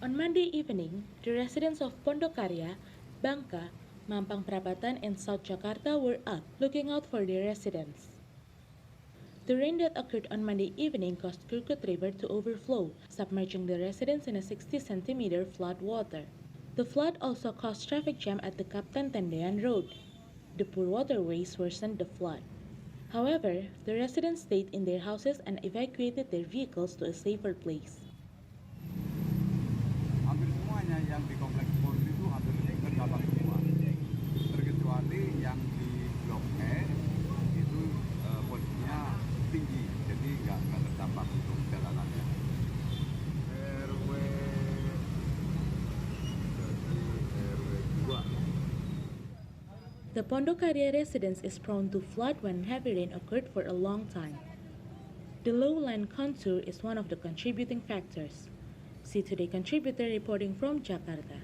On Monday evening, the residents of Pondok Karya, Bangka, Mampang Prapatan, and South Jakarta were up, looking out for their residents. The rain that occurred on Monday evening caused Krukut River to overflow, submerging the residents in a 60-centimeter flood water. The flood also caused traffic jam at the Kapten Tendean road. The poor waterways worsened the flood. However, the residents stayed in their houses and evacuated their vehicles to a safer place. Hampir semuanya yang di kompleks Pondok itu hampir terdampak semua, terkecuali yang di Blok E itu posisinya tinggi, jadi nggak terdampak untuk jalanannya. RW 2. The Pondok Karya residence is prone to flood when heavy rain occurred for a long time. The low-land contour is one of the contributing factors. See Today contributor reporting from Jakarta.